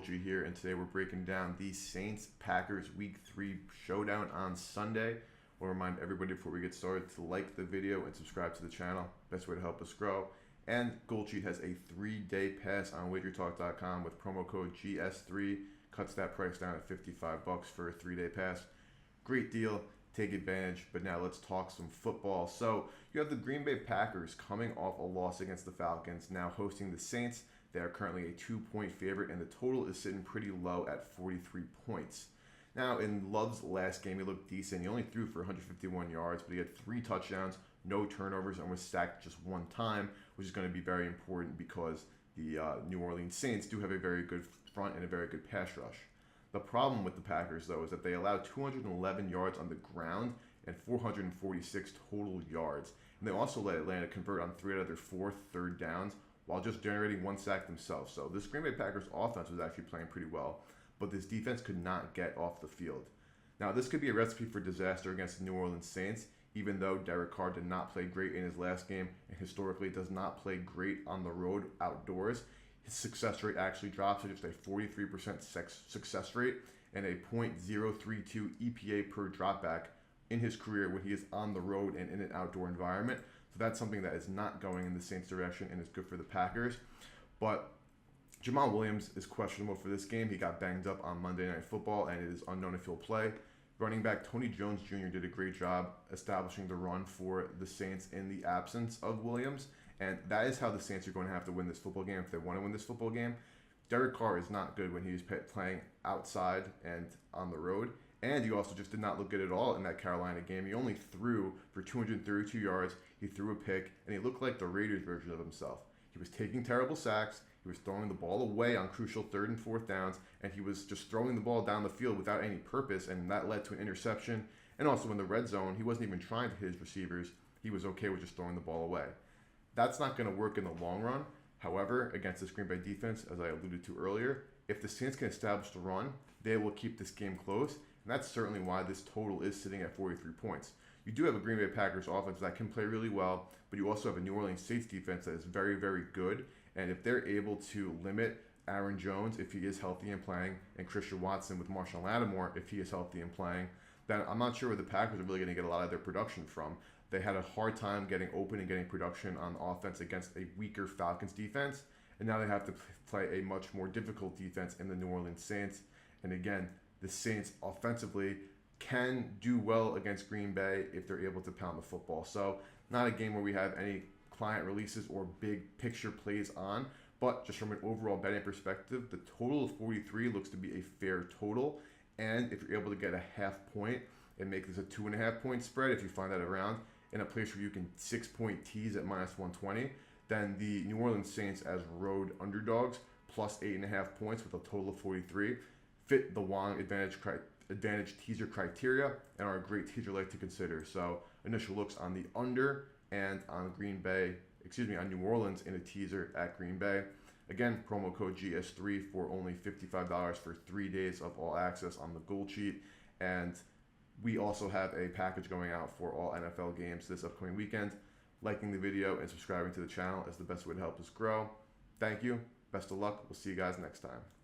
Sheet here, and today we're breaking down the Saints-Packers Week 3 showdown on Sunday. We'll remind everybody before we get started to like the video and subscribe to the channel. Best way to help us grow. And Gold Sheet has a 3-day pass on wagertalk.com with promo code GS3. Cuts that price down at $55 for a 3-day pass. Great deal. Take advantage. But now let's talk some football. So you have the Green Bay Packers coming off a loss against the Falcons, now hosting the Saints. They are currently a 2-point favorite, and the total is sitting pretty low at 43 points. Now, in Love's last game, he looked decent. He only threw for 151 yards, but he had 3 touchdowns, no turnovers, and was sacked just 1 time, which is going to be very important because the New Orleans Saints do have a very good front and a very good pass rush. The problem with the Packers, though, is that they allowed 211 yards on the ground and 446 total yards. And they also let Atlanta convert on 3 out of their 4 third downs while just generating 1 sack themselves. So this Green Bay Packers offense was actually playing pretty well, but this defense could not get off the field. Now, this could be a recipe for disaster against the New Orleans Saints, even though Derek Carr did not play great in his last game and historically does not play great on the road outdoors. His success rate actually drops to just a 43% success rate and a .032 EPA per dropback in his career when he is on the road and in an outdoor environment. So that's something that is not going in the Saints' direction and is good for the Packers. But Jamal Williams is questionable for this game. He got banged up on Monday Night Football, and it is unknown if he'll play. Running back Tony Jones Jr. did a great job establishing the run for the Saints in the absence of Williams, and that is how the Saints are going to have to win this football game if they want to win this football game. Derek Carr is not good when he's playing outside and on the road, and he also just did not look good at all in that Carolina game. He only threw for 232 yards, he threw a pick, and he looked like the Raiders version of himself. He was taking terrible sacks, he was throwing the ball away on crucial 3rd and 4th downs, and he was just throwing the ball down the field without any purpose, and that led to an interception. And also in the red zone, he wasn't even trying to hit his receivers. He was okay with just throwing the ball away. That's not going to work in the long run. However, against this Green Bay defense, as I alluded to earlier, if the Saints can establish the run, they will keep this game close, and that's certainly why this total is sitting at 43 points. You do have a Green Bay Packers offense that can play really well, but you also have a New Orleans Saints defense that is very, very good. And if they're able to limit Aaron Jones, if he is healthy and playing, and Christian Watson with Marshall Lattimore, if he is healthy and playing, then I'm not sure where the Packers are really going to get a lot of their production from. They had a hard time getting open and getting production on offense against a weaker Falcons defense, and now they have to play a much more difficult defense in the New Orleans Saints. And again, the Saints offensively can do well against Green Bay if they're able to pound the football. So not a game where we have any client releases or big picture plays on, but just from an overall betting perspective, the total of 43 looks to be a fair total. And if you're able to get a half point and make this a 2.5 point spread, if you find that around in a place where you can 6-point tease at -120, then the New Orleans Saints as road underdogs plus 8.5 points with a total of 43 fit the Wong advantage teaser criteria and are a great teaser leg to consider. So initial looks on the under and on on New Orleans in a teaser at Green Bay. Again, promo code GS3 for only $55 for 3 days of all access on the Gold Sheet. And we also have a package going out for all NFL games this upcoming weekend. Liking the video and subscribing to the channel is the best way to help us grow. Thank you. Best of luck. We'll see you guys next time.